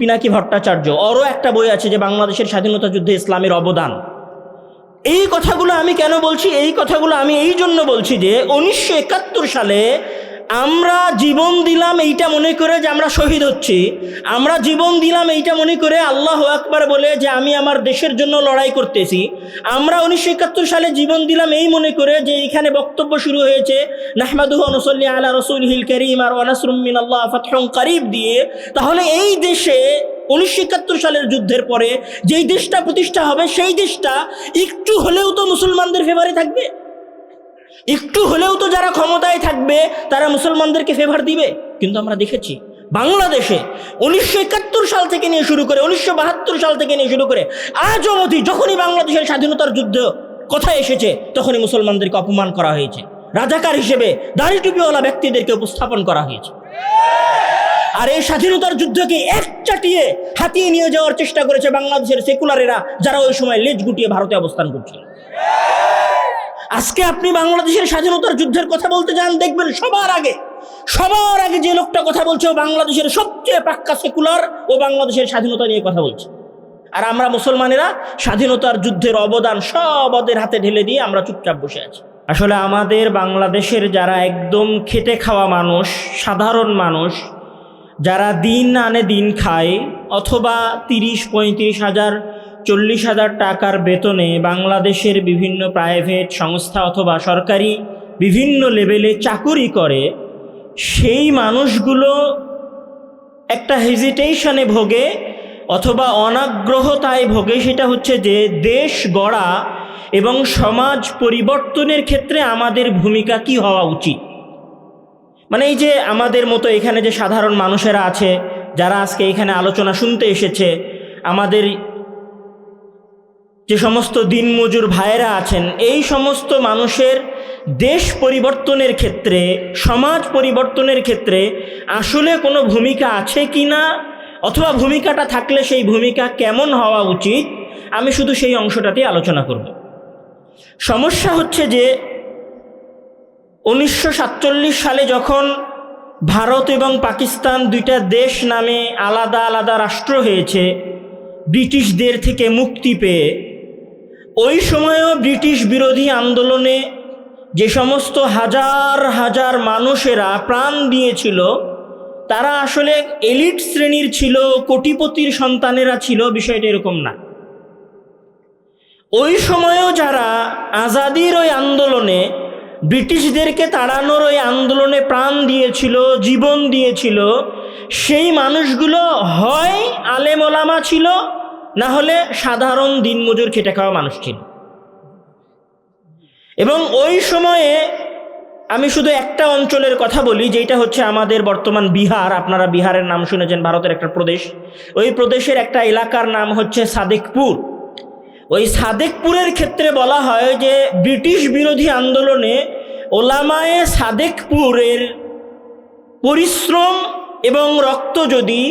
পিনাকি ভট্টাচার্য ওরও একটা বই আছে যে বাংলাদেশের স্বাধীনতা যুদ্ধে ইসলামের অবদান। এই কথাগুলো আমি কেন বলছি? এই কথাগুলো আমি এই জন্য বলছি যে 1971 সালে আমরা জীবন দিলাম এইটা মনে করে যে আমরা শহীদ হচ্ছি, আমরা জীবন দিলাম এইটা মনে করে আল্লাহু আকবার বলে যে আমি আমার দেশের জন্য লড়াই করতেছি। আমরা 1971 সালে জীবন দিলাম এই মনে করে যে এইখানে বক্তব্য শুরু হয়েছে নাহমাদুহু ওয়া নুসাল্লি আলা রাসূলিহিল কারীম আর ওয়া নাসরুম মিনাল্লাহ ফাতহুন কারীব দিয়ে। তাহলে এই দেশে 1971 সালের যুদ্ধের পরে যেই দেশটা প্রতিষ্ঠা হবে সেই দেশটা একটু হলেও তো মুসলমানদের ফেভারে থাকবে, একটু হলেও তো যারা ক্ষমতায় থাকবে তারা মুসলমানদেরকে ফেভার দিবে। কিন্তু আমরা দেখেছি বাংলাদেশে 1971 সাল থেকে নিয়ে শুরু করে 1972 সাল থেকে নিয়ে শুরু করে আজ অবধি যখনই বাংলাদেশের স্বাধীনতার যুদ্ধ কথা এসেছে তখনই মুসলমানদেরকে অপমান করা হয়েছে, রাজাকার হিসেবে দাড়ি টুপিওয়ালা ব্যক্তিদেরকে উপস্থাপন করা হয়েছে। আর এই স্বাধীনতার যুদ্ধকে এক চাটিয়ে হাতিয়ে নিয়ে যাওয়ার চেষ্টা করেছে বাংলাদেশের সেকুলারেরা, যারা ওই সময় লেজ গুটিয়ে ভারতে অবস্থান করছিল। আজকে আপনি বাংলাদেশের স্বাধীনতার যুদ্ধের কথা বলতে যান, দেখবেন সবার আগে যে লোকটা কথা বলছে ও বাংলাদেশের সবচেয়ে পাক্কা সেকুলার, ও বাংলাদেশের স্বাধীনতা নিয়ে কথা বলছে। আর আমরা মুসলমানেরা স্বাধীনতার যুদ্ধের অবদান সব ওদের হাতে ঢেলে দিয়ে আমরা চুপচাপ বসে আছি। আসলে আমাদের বাংলাদেশের যারা একদম খেটে খাওয়া মানুষ, সাধারণ মানুষ, যারা দিন আনে দিন খায়, অথবা 30-35 হাজার 40 হাজার টাকার বেতনে বাংলাদেশের বিভিন্ন প্রাইভেট সংস্থা অথবা সরকারি বিভিন্ন লেভেলে চাকুরি করে, সেই মানুষগুলো একটা হেজিটেশনে ভোগে অথবা অনাগ্রহতায় ভোগে। সেটা হচ্ছে যে দেশ গড়া এবং সমাজ পরিবর্তনের ক্ষেত্রে আমাদের ভূমিকা কি হওয়া উচিত। মানে এই যে আমাদের মতো এখানে যে সাধারণ মানুষেরা আছে, যারা আজকে এখানে আলোচনা শুনতে এসেছে, আমাদের যে সমস্ত দিনমজুর ভাইয়েরা আছেন, এই সমস্ত মানুষের দেশ পরিবর্তনের ক্ষেত্রে, সমাজ পরিবর্তনের ক্ষেত্রে আসলে কোনো ভূমিকা আছে কি না, অথবা ভূমিকাটা থাকলে সেই ভূমিকা কেমন হওয়া উচিত, আমি শুধু সেই অংশটাতেই আলোচনা করব। সমস্যা হচ্ছে যে 1947 সালে যখন ভারত এবং পাকিস্তান দুইটা দেশ নামে আলাদা আলাদা রাষ্ট্র হয়েছে ব্রিটিশদের থেকে মুক্তি পেয়ে, ওই সময়ও ব্রিটিশ বিরোধী আন্দোলনে যে সমস্ত হাজার হাজার মানুষেরা প্রাণ দিয়েছিল তারা আসলে এলিট শ্রেণীর ছিল, কোটিপতির সন্তানেরা ছিল, বিষয়টা এরকম না। ওই সময়ও যারা আজাদির ওই আন্দোলনে, ব্রিটিশদেরকে তাড়ানোর ওই আন্দোলনে প্রাণ দিয়েছিল, জীবন দিয়েছিল, সেই মানুষগুলো হয় আলেম ওলামা ছিল, না হলে সাধারণ দিনমজুর খেটে খাওয়া মানুষ ছিল। এবং ওই সময়ে আমি শুধু একটা অঞ্চলের কথা বলি, যেটা হচ্ছে আমাদের বর্তমান বিহার। আপনারা বিহারের নাম শুনেছেন, ভারতের একটা প্রদেশ। ওই প্রদেশের একটা এলাকার নাম হচ্ছে সাদেকপুর। ওই সাদেকপুরের ক্ষেত্রে বলা হয় যে ব্রিটিশ বিরোধী আন্দোলনে ওলামায়ে সাদেকপুরের পরিশ্রম এবং রক্ত যদি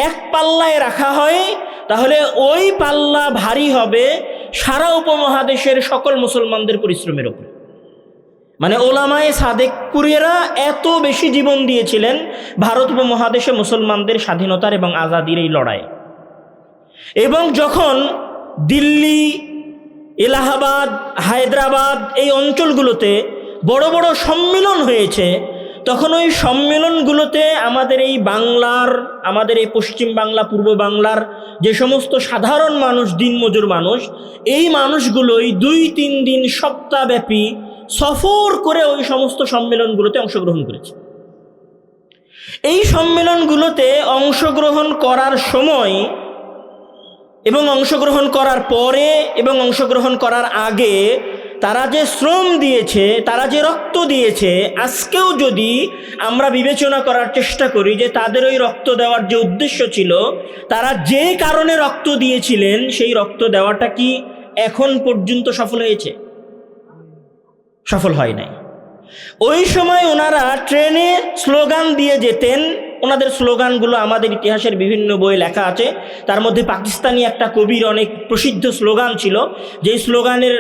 এক পাল্লায় রাখা হয় তাহলে ওই পাল্লা ভারী হবে সারা উপমহাদেশের সকল মুসলমানদের পরিশ্রমের উপর। মানে ওলামায়ে সাদেকপুরেরা এত বেশি জীবন দিয়েছিলেন ভারত উপমহাদেশে মুসলমানদের স্বাধীনতার এবং আজাদির এই লড়াই। এবং যখন দিল্লি, এলাহাবাদ, হায়দ্রাবাদ এই অঞ্চলগুলোতে বড় বড় সম্মেলন হয়েছে, তখন ওই সম্মেলনগুলোতে আমাদের এই বাংলার, আমাদের এই পশ্চিম বাংলা, পূর্ব বাংলার যে সমস্ত সাধারণ মানুষ, দিনমজুর মানুষ, এই মানুষগুলোই 2-3 দিন সপ্তাহব্যাপী সফর করে ওই সমস্ত সম্মেলনগুলোতে অংশগ্রহণ করেছে। এই সম্মেলনগুলোতে অংশগ্রহণ করার সময় এবং অংশগ্রহণ করার পরে এবং অংশগ্রহণ করার আগে তারা যে শ্রম দিয়েছে, তারা যে রক্ত দিয়েছে, আজকেও যদি আমরা বিবেচনা করার চেষ্টা করি যে তাদের ওই রক্ত দেওয়ার যে উদ্দেশ্য ছিল, তারা যে কারণে রক্ত দিয়েছিলেন, সেই রক্ত দেওয়াটা কি এখন পর্যন্ত সফল হয়েছে? সফল হয় নাই। ওই সময় ওনারা ট্রেনে স্লোগান দিয়ে যেতেন। ওনাদের স্লোগানগুলো আমাদের ইতিহাসের বিভিন্ন বই লেখা আছে। তার মধ্যে পাকিস্তানি একটা কবির অনেক প্রসিদ্ধ স্লোগান ছিল, যেই স্লোগানের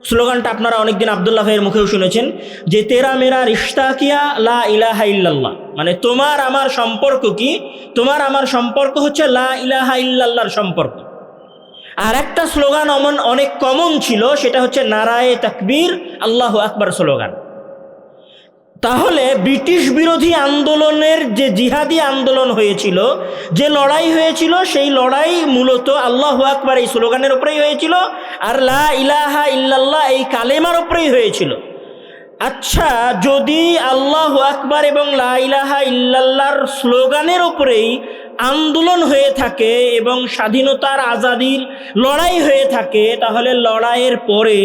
স্লোগানটা আপনারা অনেকদিন আব্দুল্লাহ ভাইয়ের মুখেও শুনেছেন যে তেরা মেরা রিশতা কিয়া লা ইলাহা ইল্লাল্লাহ, মানে তোমার আমার সম্পর্ক কি? তোমার আমার সম্পর্ক হচ্ছে লা ইলাহা ইল্লাল্লাহর সম্পর্ক। আর একটা স্লোগান অনেক কমন ছিল, সেটা হচ্ছে নারায়ে তাকবীর আল্লাহু আকবার স্লোগান। তাহলে ব্রিটিশ বিরোধী আন্দোলনের যে জিহাদি আন্দোলন হয়েছিল, যে লড়াই হয়েছিল, সেই লড়াই মূলত আল্লাহু আকবার এই স্লোগানের উপরেই হয়েছিল, আর লা ইলাহা ইল্লাল্লাহ এই কালেমার উপরেই হয়েছিল। আচ্ছা, যদি আল্লাহু আকবার এবং লা ইলাহা ইল্লাল্লাহর স্লোগানের উপরেই আন্দোলন হয়ে থাকে এবং স্বাধীনতার আজাদির লড়াই হয়ে থাকে, তাহলে লড়াইয়ের পরে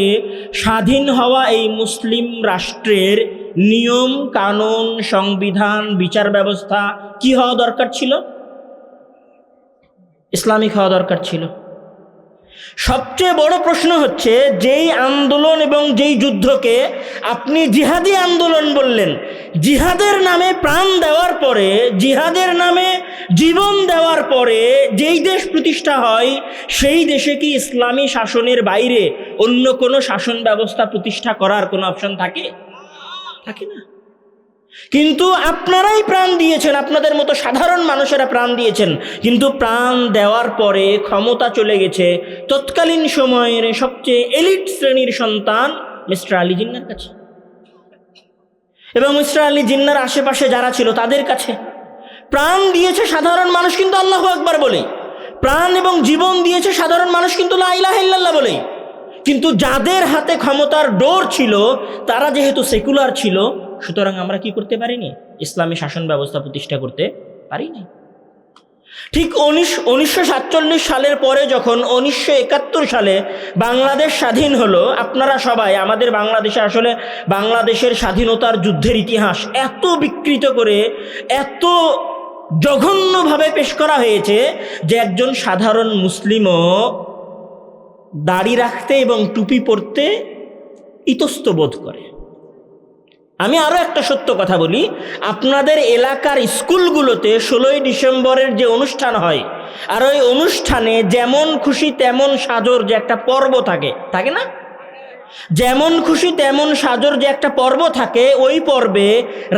স্বাধীন হওয়া এই মুসলিম রাষ্ট্রের নিয়ম কানুন, সংবিধান, বিচার ব্যবস্থা কি হওয়া দরকার ছিল? ইসলামিক হওয়া দরকার ছিল। সবচেয়ে বড় প্রশ্ন হচ্ছে, যেই আন্দোলন এবং যেই যুদ্ধকে আপনি জিহাদি আন্দোলন বললেন, জিহাদের নামে প্রাণ দেওয়ার পরে, জিহাদের নামে জীবন দেওয়ার পরে যেই দেশ প্রতিষ্ঠা হয়, সেই দেশে কি ইসলামী শাসনের বাইরে অন্য কোনো শাসন ব্যবস্থা প্রতিষ্ঠা করার কোনো অপশন থাকে? থাকে না। কিন্তু আপনারাই প্রাণ দিয়েছেন, আপনাদের মতো সাধারণ মানুষেরা প্রাণ দিয়েছেন, কিন্তু প্রাণ দেওয়ার পরে ক্ষমতা চলে গেছে তৎকালীন সময়ের সবচেয়ে এলিট শ্রেণীর সন্তান মিস্টার আলী জিন্নার কাছে, এবং মিস্টার আলী জিন্নার আশেপাশে যারা ছিল তাদের কাছে। প্রাণ দিয়েছে সাধারণ মানুষ কিন্তু আল্লাহু আকবার বলে, প্রাণ এবং জীবন দিয়েছে সাধারণ মানুষ কিন্তু লা ইলাহা ইল্লাল্লাহ বলে। কিন্তু যাদের হাতে ক্ষমতার ডোর ছিল, তারা যেহেতু সেকুলার ছিল, সুতরাং আমরা কি করতে পারিনি? ইসলামী শাসন ব্যবস্থা প্রতিষ্ঠা করতে পারিনি। ঠিক 1947 সালের পরে যখন 1971 সালে বাংলাদেশ স্বাধীন হলো, আপনারা সবাই, আমাদের বাংলাদেশে আসলে বাংলাদেশের স্বাধীনতার যুদ্ধের ইতিহাস এত বিকৃত করে, এত জঘন্যভাবে পেশ করা হয়েছে যে একজন সাধারণ মুসলিমও দাড়ি রাখতে এবং টুপি পরতে ইতস্ত বোধ করে। আমি আরও একটা সত্য কথা বলি, আপনাদের এলাকার স্কুলগুলোতে 16ই ডিসেম্বরের যে অনুষ্ঠান হয়, আর ওই অনুষ্ঠানে যেমন খুশি তেমন সাজর যে একটা পর্ব থাকে, থাকে না? যেমন খুশি তেমন সাজর যে একটা পর্ব থাকে, ওই পর্বে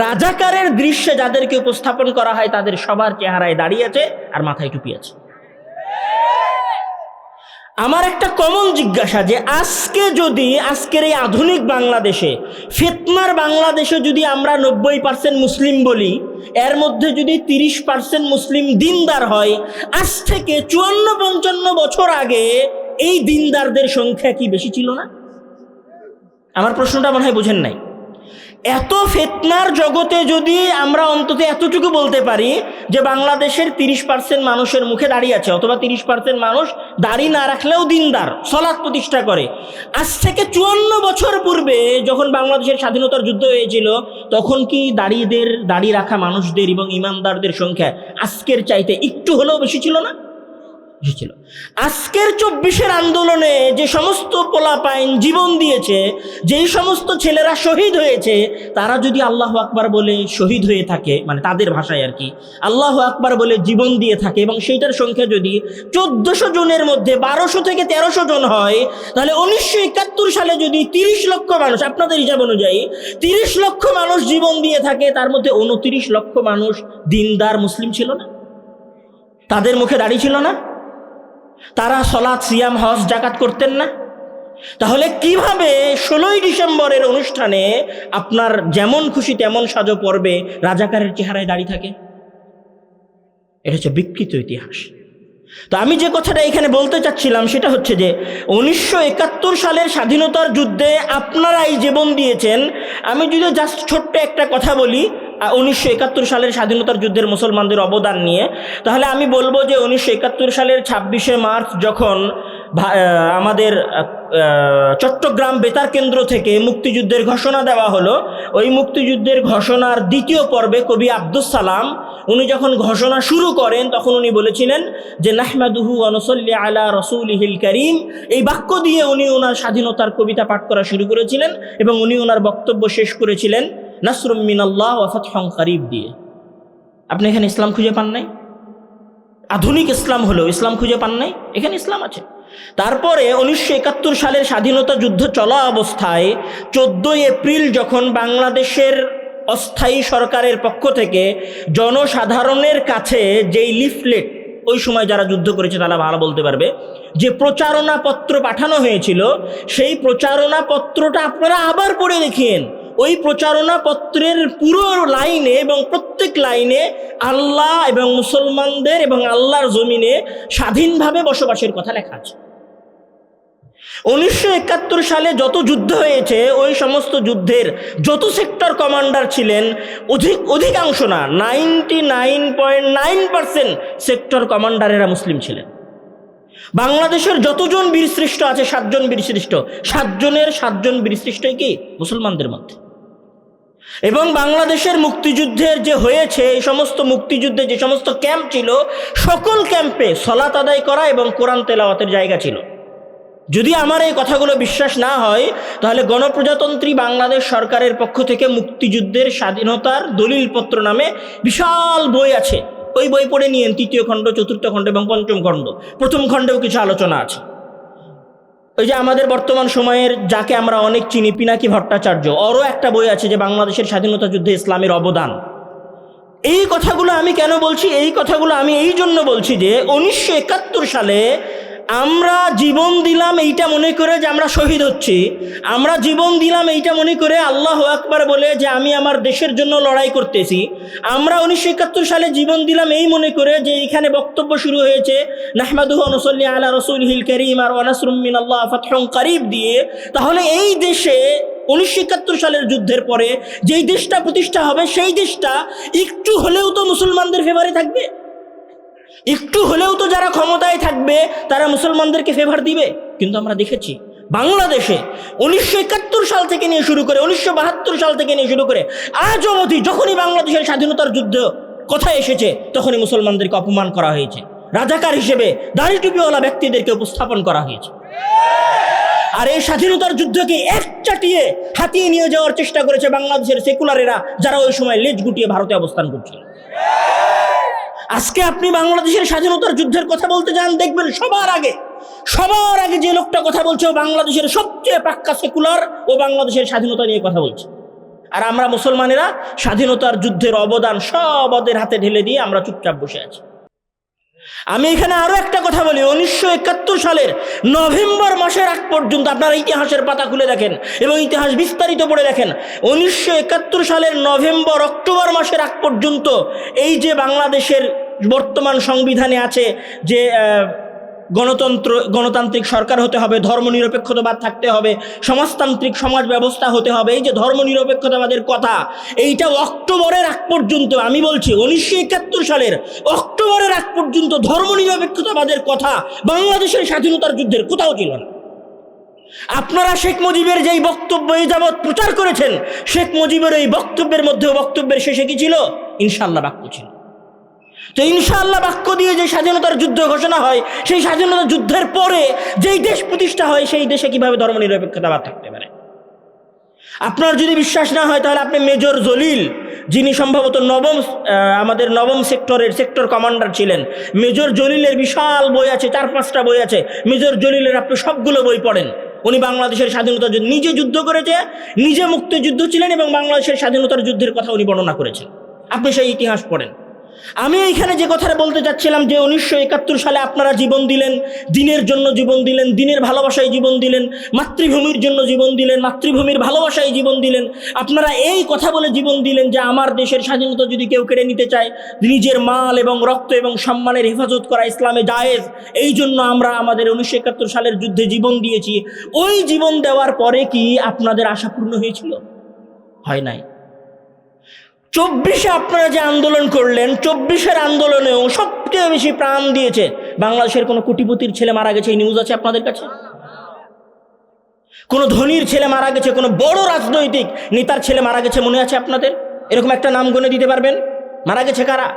রাজাকারের দৃশ্যে যাদেরকে উপস্থাপন করা হয়, তাদের সবার চেহারায় দাড়ি আছে আর মাথায় টুপি আছে। আমার একটা কমন জিজ্ঞাসা, যে আজকের এই আধুনিক বাংলাদেশে, ফিতনার বাংলাদেশে যদি আমরা 90% মুসলিম বলি, এর মধ্যে যদি 30% মুসলিম দিনদার হয়, আজ থেকে 54-55 বছর আগে এই দিনদারদের সংখ্যা কি বেশি ছিল না? আমার প্রশ্নটা মনে হয় বুঝেন নাই। এত ফিতনার জগতে যদি আমরা অন্তত এতটুকু বলতে পারি যে বাংলাদেশের 30% মানুষের মুখে দাড়ি আছে, অথবা 30% মানুষ দাড়ি না রাখলেও দিনদার, সালাত প্রতিষ্ঠা করে। আজ থেকে 54 বছর পূর্বে যখন বাংলাদেশের স্বাধীনতার যুদ্ধ হয়েছিল, তখন কি দাড়ি রাখা মানুষদের এবং ইমানদারদের সংখ্যা আজকের চাইতে একটু হলেও বেশি ছিল না? ছিল। আজকের 24-এর আন্দোলনে যে সমস্ত পোলাপাইন জীবন দিয়েছে, যেই সমস্ত ছেলেরা শহীদ হয়েছে, তারা যদি আল্লাহু আকবার বলে শহীদ হয়ে থাকে, মানে তাদের ভাষায় আর কি, আল্লাহু আকবার বলে জীবন দিয়ে থাকে, এবং সেইটার সংখ্যা যদি 1400 জনের মধ্যে 1200 থেকে 1300 জন হয়, তাহলে 1971 সালে যদি 30 লক্ষ মানুষ, আপনাদের হিসাব অনুযায়ী 30 লক্ষ মানুষ জীবন দিয়ে থাকে, তার মধ্যে 29 লক্ষ মানুষ দিনদার মুসলিম ছিল না? তাদের মুখে দাড়ি ছিল না? তারা সালাত, সিয়াম, হজ, যাকাত করতেন না? তাহলে কিভাবে 16ই ডিসেম্বরের অনুষ্ঠানে আপনার যেমন খুশি তেমন সাজো পর্বে রাজাকারের চেহারায় দাঁড়িয়ে থাকে? এটা হচ্ছে বিকৃত ইতিহাস। তো আমি যে কথাটা এখানে বলতে চাচ্ছিলাম সেটা হচ্ছে যে 1971 সালের স্বাধীনতার যুদ্ধে আপনারাই জীবন দিয়েছেন। আমি যদি জাস্ট ছোট্ট একটা কথা বলি 1971 সালের স্বাধীনতার যুদ্ধের মুসলমানদের অবদান নিয়ে, তাহলে আমি বলবো যে 1971 সালের 26শে মার্চ যখন আমাদের চট্টগ্রাম বেতার কেন্দ্র থেকে মুক্তিযুদ্ধের ঘোষণা দেওয়া হলো, ওই মুক্তিযুদ্ধের ঘোষণার দ্বিতীয় পর্বে কবি আব্দুস সালাম উনি যখন ঘোষণা শুরু করেন, তখন উনি বলেছিলেন যে নাহমাদুহু ওয়া নুসাল্লি আলা রাসূলিহিল কারীম। এই বাক্য দিয়ে উনি ওনার স্বাধীনতার কবিতা পাঠ করা শুরু করেছিলেন, এবং উনি ওনার বক্তব্য শেষ করেছিলেন নাসরুম মিনাল্লাহ ওয়া ফাতহুন কারীব দিয়ে। আপনি এখানে ইসলাম খুঁজে পান নাই? আধুনিক ইসলাম হলো, ইসলাম খুঁজে পান নাই? এখানে ইসলাম আছে। তারপরে 1971 সালের স্বাধীনতা যুদ্ধ চলা অবস্থায় 14 এপ্রিল যখন বাংলাদেশের অস্থায়ী সরকারের পক্ষ থেকে জনসাধারণের কাছে যেই লিফলেট, ওই সময় যারা যুদ্ধ করেছে তারা ভালো বলতে পারবে, যে প্রচারণা পত্র পাঠানো হয়েছিল, সেই প্রচারণা পত্রটা আপনারা আবার পড়ে দেখেন। ওই প্রচারণা পত্রের পুরো লাইনে এবং প্রত্যেক লাইনে আল্লাহ এবং মুসলমানদের এবং আল্লাহর জমিনে স্বাধীনভাবে বসবাসের কথা লেখা আছে। 1971 সালে যত যুদ্ধ হয়েছে, ওই সমস্ত যুদ্ধের যত সেক্টর কমান্ডার ছিলেন, অধিকাংশ না, 99.9% সেক্টর কমান্ডারেরা মুসলিম ছিলেন। বাংলাদেশের যতজন বীরশ্রেষ্ঠ আছে, 7 জন বীরশ্রেষ্ঠ, 7 জনের 7 জন বীরশ্রেষ্ঠই কি মুসলমানদের মধ্যে। এবং বাংলাদেশের মুক্তিযুদ্ধের যে হয়েছে, এই সমস্ত মুক্তিযুদ্ধে যে সমস্ত ক্যাম্প ছিল, সকল ক্যাম্পে সালাত আদায় করা এবং কোরআন তেলাওয়াতের জায়গা ছিল। যদি আমার এই কথাগুলো বিশ্বাস না হয়, তাহলে গণপ্রজাতন্ত্রী বাংলাদেশ সরকারের পক্ষ থেকে মুক্তিযুদ্ধের স্বাধীনতার দলিলপত্র নামে বিশাল বই আছে। ওই বই পড়ে নিয়েন, 3য় খণ্ড, 4র্থ খণ্ড এবং 5ম খণ্ড। 1ম খণ্ডেও কিছু আলোচনা আছে। ওই যে আমাদের বর্তমান সময়ের যাকে আমরা অনেক চিনি, পিনাকি ভট্টাচার্য, ওরও একটা বই আছে যে বাংলাদেশের স্বাধীনতা যুদ্ধে ইসলামের অবদান। এই কথাগুলো আমি কেন বলছি? এই কথাগুলো আমি এই জন্য বলছি যে 1971 সালে আমরা জীবন দিলাম এইটা মনে করে যে আমরা শহীদ হচ্ছি, আমরা জীবন দিলাম এইটা মনে করে আল্লাহু আকবার বলে যে আমি আমার দেশের জন্য লড়াই করতেছি। আমরা 1971 সালে জীবন দিলাম এই মনে করে যে এইখানে বক্তব্য শুরু হয়েছে নাহমাদুহু ওয়া নুসাল্লি আলা রাসূলিহিল কারীম আর ওয়া নাসরুম মিনাল্লাহ ফাতহুন কারীব দিয়ে। তাহলে এই দেশে 1971 সালের যুদ্ধের পরে যেই দেশটা প্রতিষ্ঠা হবে, সেই দেশটা একটু হলেও তো মুসলমানদের ফেভারে থাকবে, একটু হলেও তো যারা ক্ষমতায় থাকবে তারা মুসলমানদেরকে ফেভার দিবে। কিন্তু আমরা দেখেছি বাংলাদেশে 1971 সাল থেকে নিয়ে শুরু করে 1972 সাল থেকে নিয়ে শুরু করে আজ অবধি যখনই বাংলাদেশের স্বাধীনতার যুদ্ধ কথা এসেছে, তখনই মুসলমানদেরকে অপমান করা হয়েছে, রাজাকার হিসেবে দাড়ি টুপিওয়ালা ব্যক্তিদেরকে উপস্থাপন করা হয়েছে। আর এই স্বাধীনতার যুদ্ধকে একচাটিয়ে হাতিয়ে নিয়ে যাওয়ার চেষ্টা করেছে বাংলাদেশের সেকুলারেরা, যারা ওই সময় লেজ গুটিয়ে ভারতে অবস্থান করছিল। আজকে আপনি বাংলাদেশের স্বাধীনতার যুদ্ধের কথা বলতে যান, দেখবেন সবার আগে যে লোকটা কথা বলছে ও বাংলাদেশের সবচেয়ে পাক্কা সেকুলার, ও বাংলাদেশের স্বাধীনতা নিয়ে কথা বলছে। আর আমরা মুসলমানেরা স্বাধীনতার যুদ্ধের অবদান সব ওদের হাতে ঢেলে দিয়ে আমরা চুপচাপ বসে আছি। আমি এখানে আরো একটা কথা বলি, 1971 সালের নভেম্বর মাসের আগ পর্যন্ত আপনারা ইতিহাসের পাতা খুলে দেখেন এবং ইতিহাস বিস্তারিত পড়ে দেখেন। 1971 সালের নভেম্বর অক্টোবর মাসের আগ পর্যন্ত এই যে বাংলাদেশের বর্তমান সংবিধানে আছে যে গণতান্ত্রিক সরকার হতে হবে, ধর্মনিরপেক্ষতাবাদ থাকতে হবে, সমাজতান্ত্রিক সমাজ ব্যবস্থা হতে হবে, এই যে ধর্মনিরপেক্ষতাবাদের কথা, এইটা অক্টোবরের আগ পর্যন্ত, আমি বলছি 1971 সালের অক্টোবরের আগ পর্যন্ত ধর্মনিরপেক্ষতাবাদের কথা বাংলাদেশের স্বাধীনতার যুদ্ধের কোথাও ছিল না। আপনারা শেখ মুজিবের যেই বক্তব্য এই যাবৎ প্রচার করেছেন, শেখ মুজিবের এই বক্তব্যের মধ্যে, বক্তব্যের শেষে কি ছিল? ইনশাআল্লাহ বাক্য ছিল। তো ইনশাআল্লাহ বাক্য দিয়ে যে স্বাধীনতার যুদ্ধ ঘোষণা হয়, সেই স্বাধীনতা যুদ্ধের পরে যেই দেশ প্রতিষ্ঠা হয়, সেই দেশে কিভাবে ধর্মনিরপেক্ষতাবাদ থাকতে পারে? আপনার যদি বিশ্বাস না হয়, তাহলে আপনি মেজর জলিল, যিনি সম্ভবত আমাদের নবম সেক্টর কমান্ডার ছিলেন, মেজর জলিলের বিশাল বই আছে, 4-5টা বই আছে মেজর জলিলের, আপনি সবগুলো বই পড়েন। উনি বাংলাদেশের স্বাধীনতার যুদ্ধ নিজে যুদ্ধ করেছে, নিজে মুক্তিযুদ্ধ ছিলেন এবং বাংলাদেশের স্বাধীনতার যুদ্ধের কথা উনি বর্ণনা করেছেন। আপনি সেই ইতিহাস পড়েন। আমি এইখানে যে কথাটা বলতে চাচ্ছিলাম যে 1971 সালে আপনারা জীবন দিলেন, দিনের জন্য জীবন দিলেন, দিনের ভালোবাসায় জীবন দিলেন, মাতৃভূমির জন্য জীবন দিলেন, মাতৃভূমির ভালোবাসায় জীবন দিলেন। আপনারা এই কথা বলে জীবন দিলেন যে আমার দেশের স্বাধীনতা যদি কেউ কেড়ে নিতে চায়, নিজের মাল এবং রক্ত এবং সম্মানের হেফাজত করা ইসলামে জায়েজ, এই জন্য আমরা আমাদের 1971 সালের যুদ্ধে জীবন দিয়েছি। ওই জীবন দেওয়ার পরে কি আপনাদের আশা পূর্ণ হয়েছিল? হয় নাই। 24-এ আপনারা যে আন্দোলন করলেন, 24-এর আন্দোলনেও সবচেয়ে বেশি প্রাণ দিয়েছে বাংলাদেশের কোনো কোটিপতির ছেলে মারা গেছে, এই নিউজ আছে আপনাদের কাছে? কোনো ধনীর ছেলে মারা গেছে, কোনো বড় রাজনৈতিক নেতার ছেলে মারা গেছে মনে আছে আপনাদের? এরকম একটা নাম গুনে দিতে পারবেন? মারা গেছে কারা?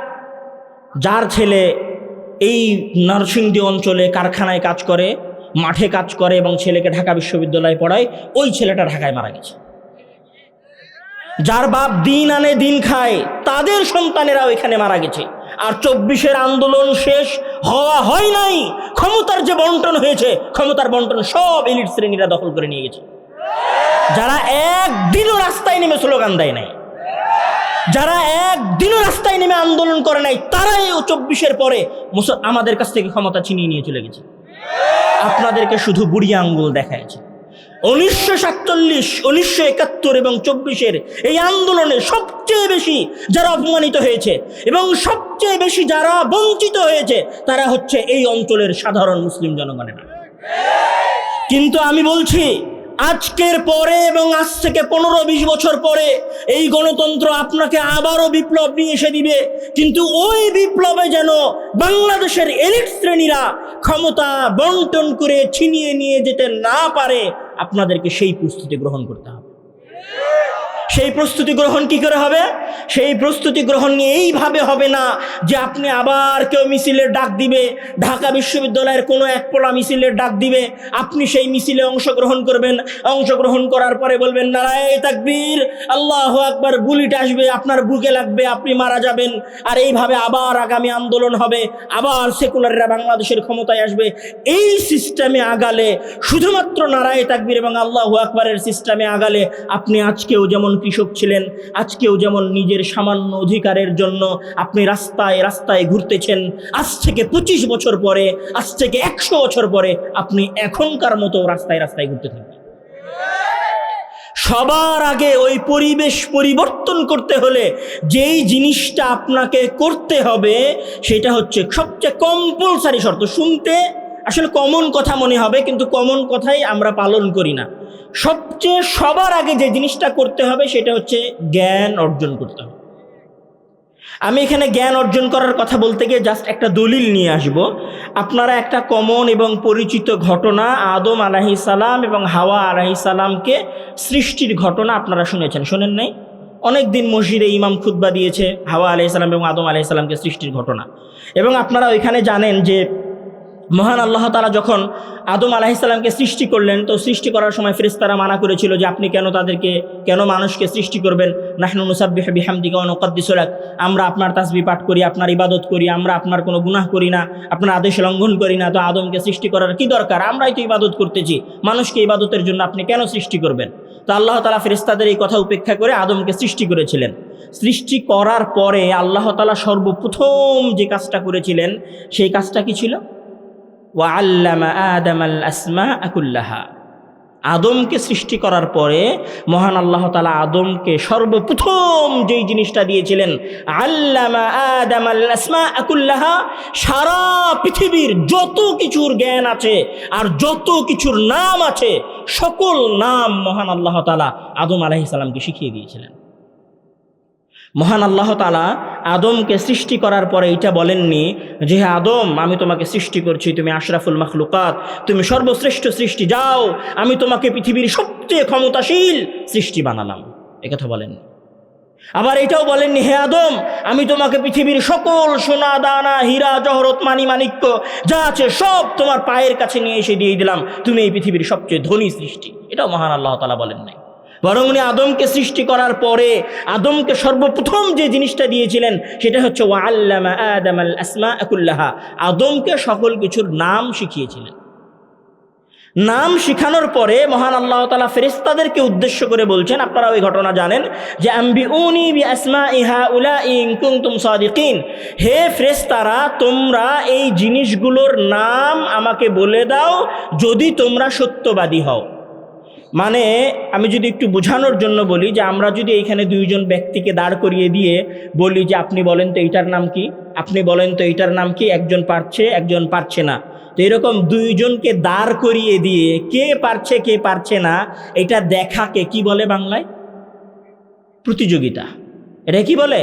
যার ছেলে এই নরসিংদী অঞ্চলে কারখানায় কাজ করে, মাঠে কাজ করে এবং ছেলেকে ঢাকা বিশ্ববিদ্যালয়ে পড়ায়, ওই ছেলেটা ঢাকায় মারা গেছে। যার বাপ দিন আনে দিন খায়, তাদের সন্তানেরাও এখানে মারা গেছে। আর 24-এর আন্দোলন শেষ হওয়া হয় নাই, ক্ষমতার যে বন্টন হয়েছে, ক্ষমতার বন্টন সব এলিট শ্রেণীরা দখল করে নিয়ে গেছে। যারা একদিনও রাস্তায় নেমে স্লোগান দেয় নাই, যারা একদিনও রাস্তায় নেমে আন্দোলন করে নাই, তারাই 24-এর পরে আমাদের কাছ থেকে ক্ষমতা ছিনিয়ে নিয়ে চলে গেছে। আপনাদেরকে শুধু বুড়ি আঙ্গুল দেখায়ছে। 1947, 1971 এবং 24-এর এই আন্দোলনে সবচেয়ে বেশি যারা অপমানিত হয়েছে এবং সবচেয়ে বেশি যারা বঞ্চিত হয়েছে, তারা হচ্ছে এই অঞ্চলের সাধারণ মুসলিম জনগণেরা। কিন্তু আমি বলছি, আজকের পরে এবং আজ থেকে 15-20 বছর পরে এই গণতন্ত্র আপনাকে আবারও বিপ্লব নিয়ে এসে দিবে, কিন্তু ওই বিপ্লবে যেন বাংলাদেশের এলিট শ্রেণীরা ক্ষমতা বন্টন করে ছিনিয়ে নিয়ে যেতে না পারে, আপনাদেরকে সেই প্রস্তুতি গ্রহণ করতে হবে। সেই প্রস্তুতি গ্রহণ কি করে হবে? সেই প্রস্তুতি গ্রহণ নিয়ে এইভাবে হবে না যে আপনি আবার কেউ মিছিলের ডাক দিবে, ঢাকা বিশ্ববিদ্যালয়ের কোনো এক পোলা মিছিলের ডাক দিবে, আপনি সেই মিছিলে অংশগ্রহণ করবেন, অংশগ্রহণ করার পরে বলবেন নারায়ে তাকবীর, আল্লাহু আকবার, বুলেট আসবে, আপনার বুকে লাগবে, আপনি মারা যাবেন। আর এইভাবে আবার আগামী আন্দোলন হবে, আবার সেকুলাররা বাংলাদেশের ক্ষমতায় আসবে। এই সিস্টেমে আগালে, শুধুমাত্র নারায়ে তাকবীর এবং আল্লাহু আকবারের সিস্টেমে আগালে, আপনি আজকেও যেমন কৃষক ছিলেন, আজকেও যেমন নিজের সামান্য অধিকারের জন্য আপনি রাস্তায় রাস্তায় ঘুরতেছেন, আজ থেকে 25 বছর পরে, আজ থেকে 100 বছর পরে আপনি এখনকার মতো রাস্তায় রাস্তায় ঘুরতে থাকবেন। সবার আগে ওই পরিবেশ পরিবর্তন করতে হলে যেই জিনিসটা আপনাকে করতে হবে, সেটা হচ্ছে সবচেয়ে কম্পালসারি শর্ত। শুনতে আসলে কমন কথা মনে হবে, কিন্তু কমন কথাই আমরা পালন করি না। সবচেয়ে সবার আগে যে জিনিসটা করতে হবে সেটা হচ্ছে জ্ঞান অর্জন করতে হবে। আমি এখানে জ্ঞান অর্জন করার কথা বলতে গিয়ে জাস্ট একটা দলিল নিয়ে আসব। আপনারা একটা কমন এবং পরিচিত ঘটনা, আদম আলাইহিস সালাম এবং হাওয়া আলাইহিস সালামকে সৃষ্টির ঘটনা আপনারা শুনেছেন, শোনেন নাই? অনেক দিন মসজিদে ইমাম খুতবা দিয়েছে হাওয়া আলাইহিস সালাম এবং আদম আলাইহিস সালামকে সৃষ্টির ঘটনা। এবং আপনারা ওইখানে জানেন যে মহান আল্লাহ তাআলা যখন আদম আলাইহিস সালামকে সৃষ্টি করলেন, তো সৃষ্টি করার সময় ফেরেশতারা মানা করেছিল যে আপনি কেন মানুষকে সৃষ্টি করবেন? নাহনু নুসাব্বিহু বিহামদিকা ওয়া নুকদ্দিসু লাক, আমরা আপনার তাসবিহ পাঠ করি, আপনার ইবাদত করি, আমরা আপনার কোনো গুনাহ করি না, আপনার আদেশ লঙ্ঘন করি না, তো আদমকে সৃষ্টি করার কি দরকার? আমরাই তো ইবাদত করতেছি, মানুষকে ইবাদতের জন্য আপনি কেন সৃষ্টি করবেন? তো আল্লাহ তাআলা ফেরেশতাদের এই কথা উপেক্ষা করে আদমকে সৃষ্টি করেছিলেন। সৃষ্টি করার পরে আল্লাহ তাআলা সর্বপ্রথম যে কাজটা করেছিলেন, সেই কাজটা কি ছিল? ওয়াআল্লামা আদামাল আসমাআ কুল্লাহা। আদমকে সৃষ্টি করার পরে মহান আল্লাহ তাআলা আদমকে সর্বপ্রথম যেই জিনিসটা দিয়েছিলেন, আল্লামা আদামাল আসমাআ কুল্লাহা, সারা পৃথিবীর যত কিছুর জ্ঞান আছে আর যত কিছুর নাম আছে, সকল নাম মহান আল্লাহ তাআলা আদম আলাইহিস সালামকে শিখিয়ে দিয়েছিলেন। মহান আল্লাহ তাআলা আদমকে সৃষ্টি করার পরে এটা বলেননি যে হে আদম, আমি তোমাকে সৃষ্টি করছি, তুমি আশরাফুল মাখলুকাত, তুমি সর্বশ্রেষ্ঠ সৃষ্টি, যাও আমি তোমাকে পৃথিবীর সবচেয়ে ক্ষমতাশীল সৃষ্টি বানালাম, একথা বলেননি। আবার এটাও বলেননি হে আদম, আমি তোমাকে পৃথিবীর সকল সোনা দানা হীরা জহরত মানি মাণিক্য যা আছে সব তোমার পায়ের কাছে নিয়ে এসে দিয়ে দিলাম, তুমি এই পৃথিবীর সবচেয়ে ধনী সৃষ্টি। এটাও মহান আল্লাহ তাআলা বলেন নাই। বরং উনি আদমকে সৃষ্টি করার পরে আদমকে সর্বপ্রথম যে জিনিসটা দিয়েছিলেন সেটা হচ্ছে ওয়াআল্লামা আদামাল আসমাআ কুল্লাহা, আদমকে সকল কিছুর নাম শিখিয়েছিলেন। নাম শিখানোর পরে মহান আল্লাহ তাআলা ফেরেশতাদেরকে উদ্দেশ্য করে বলছেন, আপনারা ওই ঘটনা জানেন যে আম্বিউনি বিআসমাই হাউলাই ইন কুনতুম সাদিকিন, হে ফেরেশতারা তোমরা এই জিনিসগুলোর নাম আমাকে বলে দাও যদি তোমরা সত্যবাদী হও। মানে আমি যদি একটু বোঝানোর জন্য বলি যে আমরা যদি এইখানে দুইজন ব্যক্তিকে দাঁড় করিয়ে দিয়ে বলি যে আপনি বলেন তো এইটার নাম কি, আপনি বলেন তো এইটার নাম কি, একজন পারছে একজন পারছে না, তো এরকম দুইজনকে দাঁড় করিয়ে দিয়ে কে পারছে কে পারছে না এটা দেখাকে কি বলে বাংলায়? প্রতিযোগিতা। এটা কি বলে?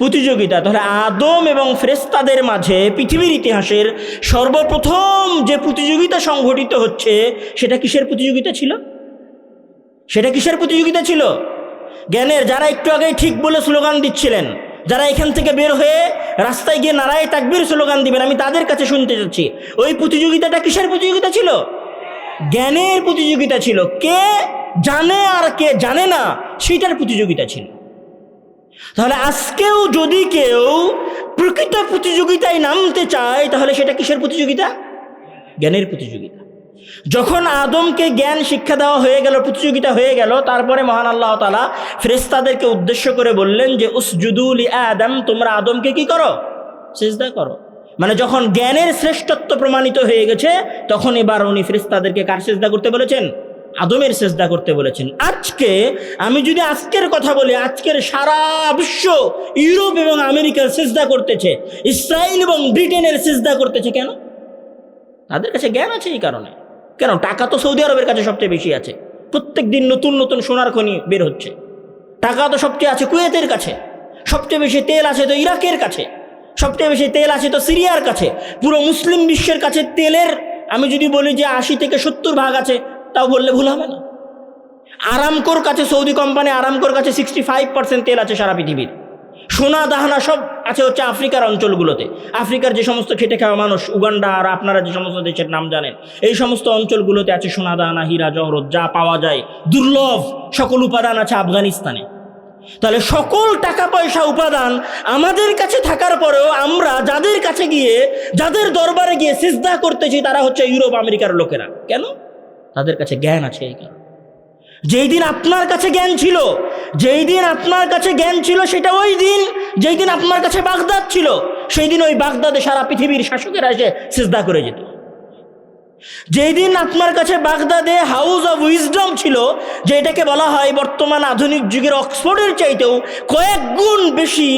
প্রতিযোগিতা। তাহলে আদম এবং ফেরেশতাদের মাঝে পৃথিবীর ইতিহাসের সর্বপ্রথম যে প্রতিযোগিতা সংঘটিত হচ্ছে সেটা কিসের প্রতিযোগিতা ছিল? সেটা কিসের প্রতিযোগিতা ছিল? জ্ঞানের। যারা একটু আগে ঠিক বলে স্লোগান দিচ্ছিলেন, যারা এখান থেকে বের হয়ে রাস্তায় গিয়ে নারায়ে তাকবীর স্লোগান দিবেন, আমি তাদের কাছে শুনতে চাচ্ছি ওই প্রতিযোগিতাটা কিসের প্রতিযোগিতা ছিল? জ্ঞানের প্রতিযোগিতা ছিল। কে জানে আর কে জানে না সেটার প্রতিযোগিতা ছিল। তাহলে আজকেও যদি কেউ প্রকৃত প্রতিযোগিতায় নামতে চায়, তাহলে সেটা কিসের প্রতিযোগিতা? জ্ঞানের প্রতিযোগিতা। যখন আদমকে জ্ঞান শিক্ষা দেওয়া হয়ে গেল, প্রতিযোগিতা হয়ে গেল, তারপরে মহান আল্লাহ তাআলা ফেরেশতাদেরকে উদ্দেশ্য করে বললেন যে উসজুদু লি আদম, তোমরা আদমকে কি করো? সিজদা করো। মানে যখন জ্ঞানের শ্রেষ্ঠত্ব প্রমাণিত হয়ে গেছে, তখন এবার উনি ফেরেশতাদেরকে কার সিজদা করতে বলেছেন? আদমের সিজদা করতে বলেছেন। আজকে আমি যদি আজকের কথা বলি, আজকের সারা বিশ্ব ইউরোপ এবং আমেরিকার সিজদা করতেছে, ইসরায়েল এবং ব্রিটেনের সিজদা করতেছে। কেন? তাদের কাছে জ্ঞান আছে এই কারণে। কেন? টাকা তো সৌদি আরবের কাছে সবচেয়ে বেশি আছে, প্রত্যেক দিন নতুন নতুন সোনার খনি বের হচ্ছে। টাকা তো সবচেয়ে আছে কুয়েতের কাছে, সবচেয়ে বেশি তেল আছে তো ইরাকের কাছে, সবচেয়ে বেশি তেল আছে তো সিরিয়ার কাছে। পুরো মুসলিম বিশ্বের কাছে তেলের আমি যদি বলি যে 80 থেকে 70 ভাগ আছে, তাও বললে ভুল হবে না। আরামকোর কাছে, সৌদি কোম্পানি আরামকোর কাছে 65% তেল আছে সারা পৃথিবীর। সোনা দাহানা সব আছে হচ্ছে আফ্রিকার অঞ্চলগুলোতে। আফ্রিকার যে সমস্ত খেটে খাওয়া মানুষ, উগান্ডা আর আপনারা যে সমস্ত দেশের নাম জানেন, এই সমস্ত অঞ্চলগুলোতে আছে সোনা দাহানা, হীরা জহরত, যা পাওয়া যায় দুর্লভ সকল উপাদান আছে আফগানিস্তানে। তাহলে সকল টাকা পয়সা উপাদান আমাদের কাছে থাকার পরেও আমরা যাদের কাছে গিয়ে, যাদের দরবারে গিয়ে সিজদা করতেছি, তারা হচ্ছে ইউরোপ আমেরিকার লোকেরা। কেন? তাদের কাছে জ্ঞান আছে এই কারণে। যেই দিন আপনার কাছে জ্ঞান ছিল, যেই দিন আপনার কাছে জ্ঞান ছিল, সেটা ওই দিন যেই দিন আপনার কাছে বাগদাদ ছিল, সেই দিন ওই বাগদাদে সারা পৃথিবীর শাসকেরা এসে সিজদা করে যেত। যেই দিন আপনার কাছে বাগদাদে হাউস অব উইজডম ছিল, যেটাকে বলা হয় বর্তমান আধুনিক যুগের অক্সফোর্ডের চাইতেও কয়েক গুণ বেশি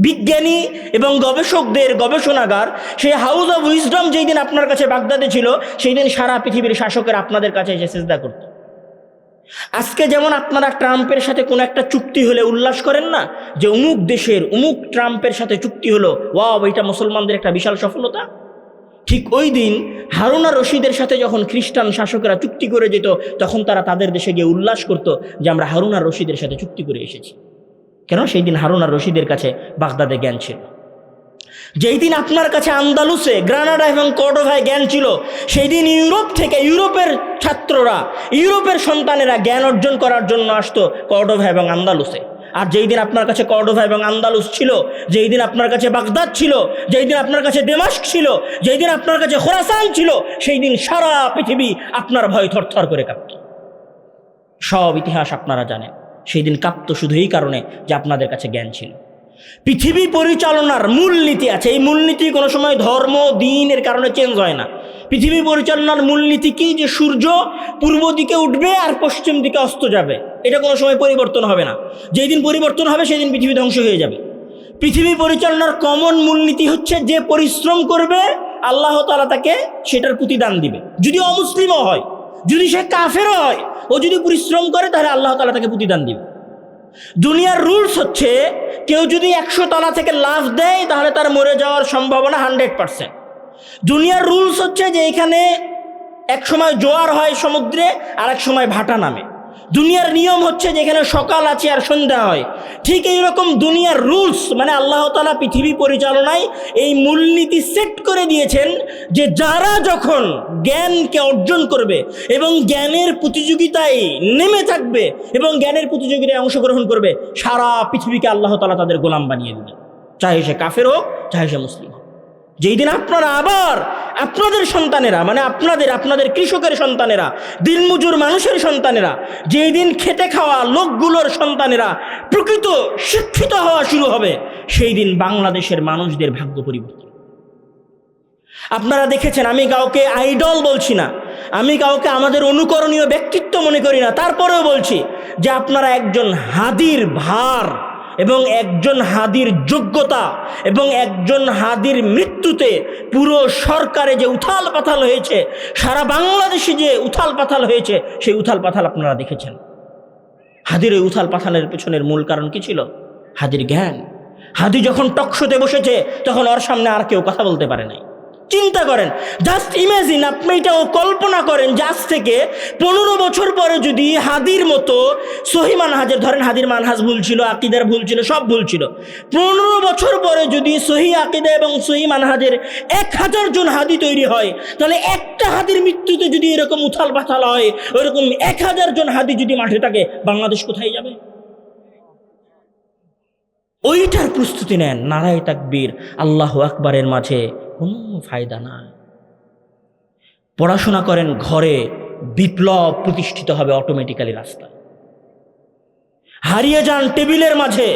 বিজ্ঞানী এবং গবেষকদের গবেষণাগার, সেই হাউস অব উইজডম যেই দিন আপনার কাছে বাগদাদে ছিল, সেই দিন সারা পৃথিবীর শাসকের আপনাদের কাছে এসে সিজদা করত। আজকে যেমন আপনারা ট্রাম্পের সাথে কোনো একটা চুক্তি হলে উল্লাস করেন না, যে অমুক দেশের অমুক ট্রাম্পের সাথে চুক্তি হলো, ওয়াও এটা মুসলমানদের একটা বিশাল সফলতা। ঠিক ওই দিন হারুন আর রশিদের সাথে যখন খ্রিস্টান শাসকেরা চুক্তি করে যেত, তখন তারা তাদের দেশে গিয়ে উল্লাস করত যে আমরা হারুন আর রশিদের সাথে চুক্তি করে এসেছি। কেন? সেই দিন হারুন আর রশিদের কাছে বাগদাদে জ্ঞান ছিল। যেই দিন আপনার কাছে আন্দালুসে, গ্রানাডা এবং কর্ডোভায় জ্ঞান ছিল, সেই দিন ইউরোপ থেকে ইউরোপের ছাত্ররা, ইউরোপের সন্তানেরা জ্ঞান অর্জন করার জন্য আসতো কর্ডোভা এবং আন্দালুসে। আর যেই দিন আপনার কাছে কর্ডোভা এবং আন্দালুস ছিল, যেই দিন আপনার কাছে বাগদাদ ছিল, যেই দিন আপনার কাছে দেমাস্ক ছিল, যেই দিন আপনার কাছে খোরাসান ছিল, সেই দিন সারা পৃথিবী আপনার ভয় থরথর করে কাঁপত। সব ইতিহাস আপনারা জানেন। সেই দিন কাঁপত শুধু এই কারণে যে আপনাদের কাছে জ্ঞান ছিল। পৃথিবী পরিচালনার মূলনীতি আছে। এই মূলনীতি কোনো সময় ধর্ম দিনের কারণে চেঞ্জ হয় না। পৃথিবী পরিচালনার মূলনীতি কি? যে সূর্য পূর্ব দিকে উঠবে আর পশ্চিম দিকে অস্ত যাবে, এটা কোনো সময় পরিবর্তন হবে না। যেই দিন পরিবর্তন হবে সেই দিন পৃথিবী ধ্বংস হয়ে যাবে। পৃথিবী পরিচালনার কমন মূলনীতি হচ্ছে যে পরিশ্রম করবে আল্লাহ তাআলা তাকে সেটার প্রতিদান দিবে। যদি অমুসলিমও হয়, যদি সে কাফেরও হয়, ও যদি পরিশ্রম করে তাহলে আল্লাহ তাআলা তাকে প্রতিদান দিবে। দুনিয়ার রুলস হচ্ছে কেউ যদি 100 তলা থেকে লাফ দেয় তাহলে তার মরে যাওয়ার সম্ভাবনা 100%। দুনিয়ার রুলস হচ্ছে যে এখানে এক সময় জোয়ার হয় সমুদ্রে, আর এক সময় ভাটা নামে। দুনিয়ার নিয়ম হচ্ছে যে এখানে সকাল আছে আর সন্ধ্যা হয়। ঠিক এইরকম দুনিয়ার রুলস, মানে আল্লাহ তাআলা পৃথিবী পরিচালনায় এই মূলনীতি সেট করে দিয়েছেন যে যারা যখন জ্ঞানকে অর্জন করবে এবং জ্ঞানের প্রতিযোগিতায় নেমে থাকবে এবং জ্ঞানের প্রতিযোগিতায় অংশগ্রহণ করবে, সারা পৃথিবীকে আল্লাহ তাআলা তাদের গোলাম বানিয়ে দিবেন, চাহে সে কাফের হোক, চাহে সে মুসলিম হোক। যেই দিন আপনারা আবার আপনাদের সন্তানেরা, মানে আপনাদের কৃষকের সন্তানেরা, দিনমজুর মানুষের সন্তানেরা, যেই দিন খেটে খাওয়া লোকগুলোর সন্তানেরা প্রকৃত শিক্ষিত হওয়া শুরু হবে, সেই দিন বাংলাদেশের মানুষদের ভাগ্য পরিবর্তন। আপনারা দেখেছেন, আমি কাউকে আইডল বলছি না, আমি কাউকে আমাদের অনুকরণীয় ব্যক্তিত্ব মনে করি না, তারপরেও বলছি যে আপনারা একজন হাদির ভার এবং একজন হাদির যোগ্যতা এবং একজন হাদির মৃত্যুতে পুরো সরকারে যে উথাল পাথাল হয়েছে, সারা বাংলাদেশে যে উথাল পাথাল হয়েছে, সেই উথাল পাথাল আপনারা দেখেছেন। হাদির এই উথাল পাথালের পেছনের মূল কারণ কি ছিল? হাদির জ্ঞান। হাদি যখন টকশোতে বসেছে তখন ওর সামনে আর কেউ কথা বলতে পারে নাই। চিন্তা করেন, জাস্ট ইমাজিন, আপনি এটাও কল্পনা করেন যে আজ থেকে 15 বছর পরে যদি হাদির মতো সহি মানহাজের, ধরেন হাদির মানহাজ ভুল ছিল, আকিদার ভুল ছিল, সব ভুল ছিল, 15 বছর পরে যদি সহি আকিদা এবং সহি মানহাজের 1000 জন হাদি তৈরি হয়, তাহলে একটা হাদির মৃত্যুতে যদি এরকম উথাল পাথাল হয়, ওইরকম 1000 জন হাদি যদি মাঠে থাকে, বাংলাদেশ কোথায় যাবে? ওইটার প্রস্তুতি নেন। নারায়ে তাকবীর, আল্লাহু আকবারের মাঝে কোনো ফায়দা নাই। পড়াশোনা করেন ঘরে, বিপ্লব প্রতিষ্ঠিত হবে অটোমেটিক্যালি রাস্তায়। হারিয়ে যান টেবিলের মাঝে,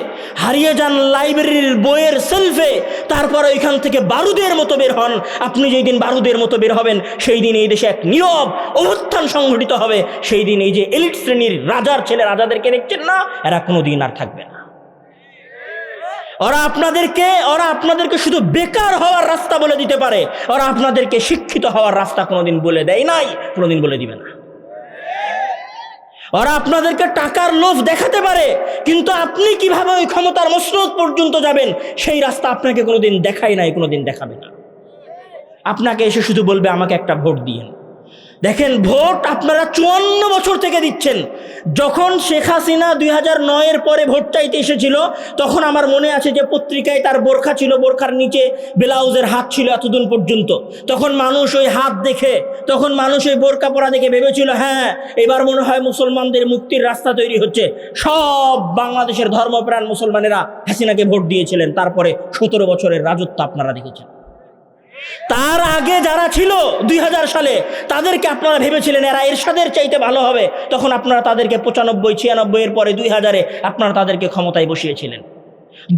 হারিয়ে যান লাইব্রেরির বইয়ের সেলফে, তারপর ওইখান থেকে বারুদের মতো বের হন। আপনি যেই দিন বারুদের মতো বের হবেন, সেই দিন এই দেশে এক নীরব অভ্যুত্থান সংঘটিত হবে। সেই দিন এই যে এলিট শ্রেণীর রাজার ছেলে রাজাদেরকে দেখছেন না, এরা কোনোদিন আর থাকবে না। ওরা আপনাদেরকে শুধু বেকার হওয়ার রাস্তা বলে দিতে পারে, ওরা আপনাদেরকে শিক্ষিত হওয়ার রাস্তা কোনোদিন বলে দেয় নাই, কোনোদিন বলে দিবে না। ওরা আপনাদেরকে টাকার লোভ দেখাতে পারে, কিন্তু আপনি কিভাবে ওই ক্ষমতার মসনদ পর্যন্ত যাবেন সেই রাস্তা আপনাকে কোনোদিন দেখায় নাই, কোনোদিন দেখাবে না। আপনাকে এসে শুধু বলবে আমাকে একটা ভোট দিয়েন। দেখেন, ভোট আপনারা 54 বছর থেকে দিচ্ছেন। যখন শেখ হাসিনা 2009-এর পরে ভোট চাইতে এসেছিল, তখন আমার মনে আছে যে পত্রিকায় তার বোরখা ছিল, বোরখার নিচে ব্লাউজের হাত ছিল এতদিন পর্যন্ত। তখন মানুষ ওই হাত দেখে, তখন মানুষ ওই বোরকা পরা দেখে ভেবেছিল হ্যাঁ এবার মনে হয় মুসলমানদের মুক্তির রাস্তা তৈরি হচ্ছে। সব বাংলাদেশের ধর্মপ্রাণ মুসলমানেরা হাসিনাকে ভোট দিয়েছিলেন। তারপরে 17 বছরের রাজত্ব আপনারা দেখেছেন। তার আগে যারা ছিল 2000 সালে, তাদেরকে আপনারা ভেবেছিলেন এরা এরশাদের চাইতে ভালো হবে। তখন আপনারা তাদেরকে 95, 96 এর পরে 2000-এ আপনারা তাদেরকে ক্ষমতায় বসিয়েছিলেন।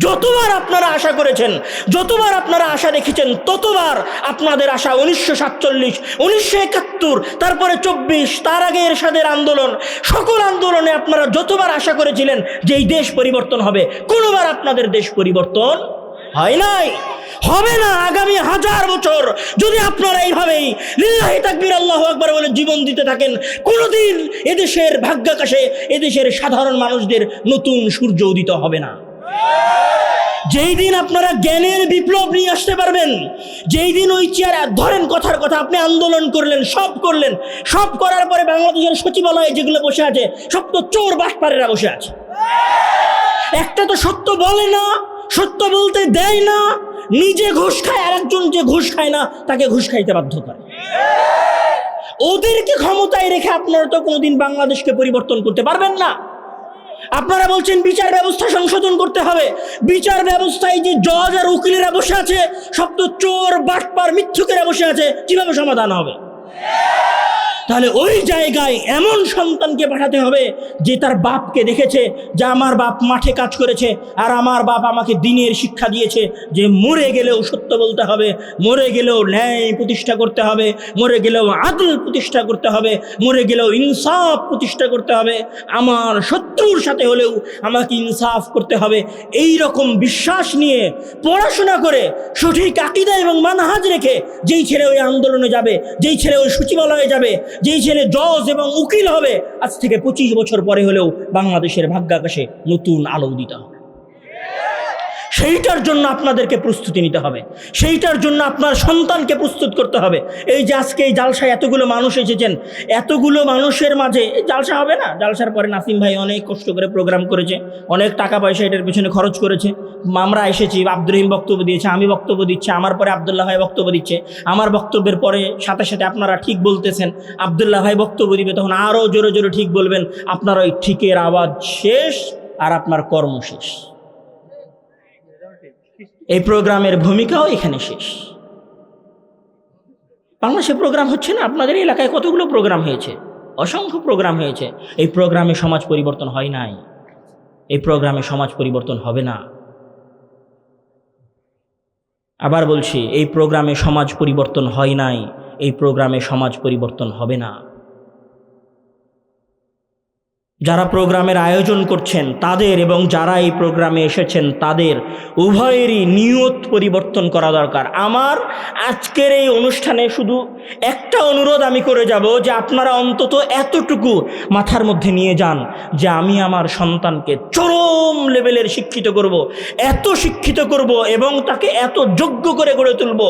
যতবার আপনারা আশা করেছেন, যতবার আপনারা আশা দেখেছেন, ততবার আপনাদের আশা 1947, 1971, তারপরে 24, তার আগে এরশাদের আন্দোলন, সকল আন্দোলনে আপনারা যতবার আশা করেছিলেন যে এই দেশ পরিবর্তন হবে, কোনোবার আপনাদের দেশ পরিবর্তন হয় নাই, হবে না। আগামী 1000 বছর যদি আপনারা এইভাবেই লিল্লাহি তাকবীর আল্লাহু আকবার বলে জীবন দিতে থাকেন, কোনোদিন এদেশের ভাগ্যাকাশে এদেশের সাধারণ মানুষদের নতুন সূর্য উদিত হবে না। যেই দিন আপনারা জ্ঞানের বিপ্লব নিয়ে আসতে পারবেন, যেই দিন ওই চেয়ার ধরেন, কথার কথা আপনি আন্দোলন করলেন, সব করার পরে বাংলাদেশের সচিবালয়ে যেগুলো বসে আছে সব তো চোর বাটপারেরা বসে আছে। একটা তো সত্য বলে না, সত্য বলতে দেয় না, নিজে ঘুষ খায়, আর একজন যে ঘুষ খায় না তাকে ঘুষ খাইতে বাধ্য করে। ওদেরকে ক্ষমতায় রেখে আপনারা তো কোনোদিন বাংলাদেশকে পরিবর্তন করতে পারবেন না। আপনারা বলছেন বিচার ব্যবস্থা সংশোধন করতে হবে। বিচার ব্যবস্থায় যে জজ আর উকিলেরা বসে আছে সব তো চোর বাটপার মিথ্যুকেরা বসে আছে, কিভাবে সমাধান হবে? তাহলে ওই জায়গায় এমন সন্তানকে পাঠাতে হবে যে তার বাপকে দেখেছে যে আমার বাপ মাঠে কাজ করেছে, আর আমার বাপ আমাকে দ্বীনের শিক্ষা দিয়েছে যে মরে গেলেও সত্য বলতে হবে, মরে গেলেও ন্যায় প্রতিষ্ঠা করতে হবে, মরে গেলেও আদল প্রতিষ্ঠা করতে হবে, মরে গেলেও ইনসাফ প্রতিষ্ঠা করতে হবে, আমার শত্রুর সাথে হলেও আমাকে ইনসাফ করতে হবে। এই রকম বিশ্বাস নিয়ে পড়াশোনা করে সঠিক আকীদা এবং মানহাজ রেখে যেই ছেলে ওই আন্দোলনে যাবে, যেই ছেলে ওই সচিবালয়ে যাবে, যেই ছেলে জজ এবং উকিল হবে, আজ থেকে 25 বছর পরে হলেও বাংলাদেশের ভাগ্যাকাশে নতুন আলো উদিত হবে। সেইটার জন্য আপনাদেরকে প্রস্তুতি নিতে হবে, সেইটার জন্য আপনার সন্তানকে প্রস্তুত করতে হবে। এই যে আজকে এই জালসায় এতগুলো মানুষ এসেছেন, এতগুলো মানুষের মাঝে জালসা হবে না? জালসার পরে নাসিম ভাই অনেক কষ্ট করে প্রোগ্রাম করেছে, অনেক টাকা পয়সা এটার পিছনে খরচ করেছে। আমরা এসেছি, আব্দুর রহিম বক্তব্য দিয়েছে, আমি বক্তব্য দিচ্ছি, আমার পরে আবদুল্লাহ ভাই বক্তব্য দিচ্ছে, আমার বক্তব্যের পরে সাথে সাথে আপনারা ঠিক বলতেছেন, আবদুল্লাহ ভাই বক্তব্য দিবে, তখন আরও জোরে জোরে ঠিক বলবেন। আপনার ওই ঠিকের আওয়াজ শেষ আর আপনার কর্ম শেষ। এই প্রোগ্রামের ভূমিকাও এখানে শেষ। বাংলাদেশে প্রোগ্রাম হচ্ছে না, আপনাদের এলাকায় কতগুলো প্রোগ্রাম হয়েছে, অসংখ্য প্রোগ্রাম হয়েছে। এই প্রোগ্রামে সমাজ পরিবর্তন হয় নাই, এই প্রোগ্রামে সমাজ পরিবর্তন হবে না। আবার বলছি, এই প্রোগ্রামে সমাজ পরিবর্তন হয় নাই, এই প্রোগ্রামে সমাজ পরিবর্তন হবে না। যারা প্রোগ্রামের আয়োজন করছেন তাদের এবং যারা এই প্রোগ্রামে এসেছেন তাদের উভয়েরই নিয়ত পরিবর্তন করা দরকার। আমার আজকের এই অনুষ্ঠানে শুধু একটা অনুরোধ আমি করে যাব যে আপনারা অন্তত এতটুকু মাথার মধ্যে নিয়ে যান যে আমি আমার সন্তানকে চরম লেভেলের শিক্ষিত করব, এত শিক্ষিত করব এবং তাকে এত যোগ্য করে গড়ে তুলব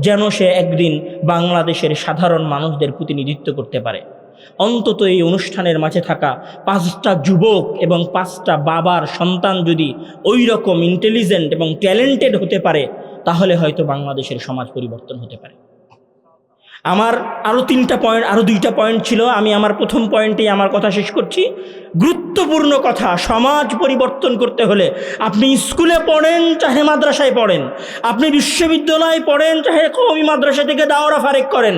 যেন সে একদিন বাংলাদেশের সাধারণ মানুষদের প্রতিনিধিত্ব করতে পারে। অন্তত এই অনুষ্ঠানের মাঝে থাকা 5টা যুবক এবং 5টা বাবার সন্তান যদি ওই রকম ইন্টেলিজেন্ট এবং ট্যালেন্টেড হতে পারে, তাহলে হয়তো বাংলাদেশের সমাজ পরিবর্তন হতে পারে। আমার আরও 2টা পয়েন্ট ছিল, আমি আমার প্রথম পয়েন্টেই আমার কথা শেষ করছি। গুরুত্ব গুরুত্বপূর্ণ কথা। সমাজ পরিবর্তন করতে হলে আপনি স্কুলে পড়েন চাহে মাদ্রাসায় পড়েন, আপনি বিশ্ববিদ্যালয়ে পড়েন চাহে কওমি মাদ্রাসা থেকে দাওরা ফারেক করেন,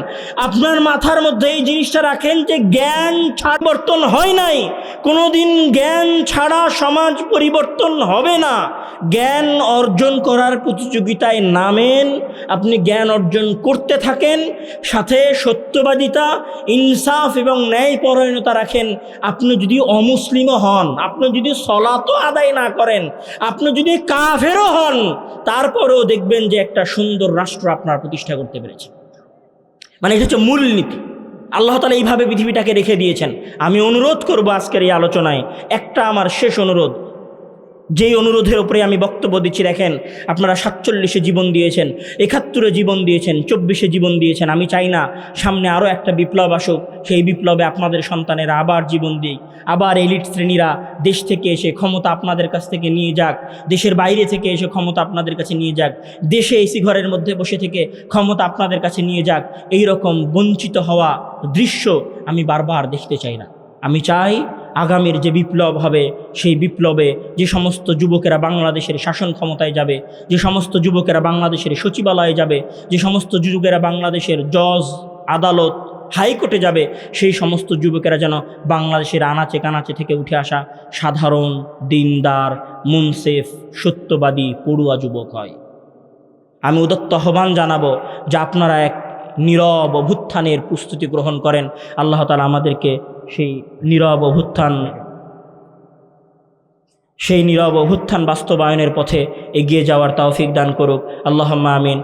আপনার মাথার মধ্যে এই জিনিসটা রাখেন যে জ্ঞান ছাড়া পরিবর্তন হয় নাই, কোনোদিন জ্ঞান ছাড়া সমাজ পরিবর্তন হবে না। জ্ঞান অর্জন করার প্রতিযোগিতায় নামেন, আপনি জ্ঞান অর্জন করতে থাকেন, সাথে সত্যবাদিতা, ইনসাফ এবং ন্যায়পরায়ণতা রাখেন। আপনি যদি অমুসলিমও হন, আপনি যদি সলাতও আদায় না করেন, আপনি যদি কাফেরও হন, তারপরেও দেখবেন যে একটা সুন্দর রাষ্ট্র আপনার প্রতিষ্ঠা করতে পেরেছে। মানে এটা হচ্ছে মূলনীতি। আল্লাহ তাআলা এইভাবে পৃথিবীটাকে রেখে দিয়েছেন। আমি অনুরোধ করব আজকের এই আলোচনায়, একটা আমার শেষ অনুরোধ, যেই অনুরোধের উপরে আমি বক্তব্য দিচ্ছি। দেখেন, আপনারা 47-এ জীবন দিয়েছেন, 71-এ জীবন দিয়েছেন, 24-এ জীবন দিয়েছেন। আমি চাই না সামনে আরও একটা বিপ্লব আসুক, সেই বিপ্লবে আপনাদের সন্তানেরা আবার জীবন দিই, আবার এলিট শ্রেণীরা দেশ থেকে এসে ক্ষমতা আপনাদের কাছ থেকে নিয়ে যাক, দেশের বাইরে থেকে এসে ক্ষমতা আপনাদের কাছে নিয়ে যাক, দেশে এসি ঘরের মধ্যে বসে থেকে ক্ষমতা আপনাদের কাছে নিয়ে যাক। এই রকম বঞ্চিত হওয়া দৃশ্য আমি বারবার দেখতে চাই না। আমি চাই আগামীর যে বিপ্লব হবে, সেই বিপ্লবে যে সমস্ত যুবকেরা বাংলাদেশের শাসন ক্ষমতায় যাবে, যে সমস্ত যুবকেরা বাংলাদেশের সচিবালয়ে যাবে, যে সমস্ত যুবকেরা বাংলাদেশের জজ, আদালত, হাইকোর্টে যাবে, সেই সমস্ত যুবকেরা যেন বাংলাদেশের আনাচে কানাচে থেকে উঠে আসা সাধারণ, দিনদার, মুনসেফ, সত্যবাদী, পড়ুয়া যুবক হয়। আমি উদাত্ত আহ্বান জানাবো যে আপনারা এক নীরব অভ্যুত্থানের প্রস্তুতি গ্রহণ করেন। আল্লাহ তাআলা আমাদেরকে সেই নীরব অভ্যুত্থান বাস্তবায়নের পথে এগিয়ে যাওয়ার তৌফিক দান করুক। আল্লাহুম্মা আমিন।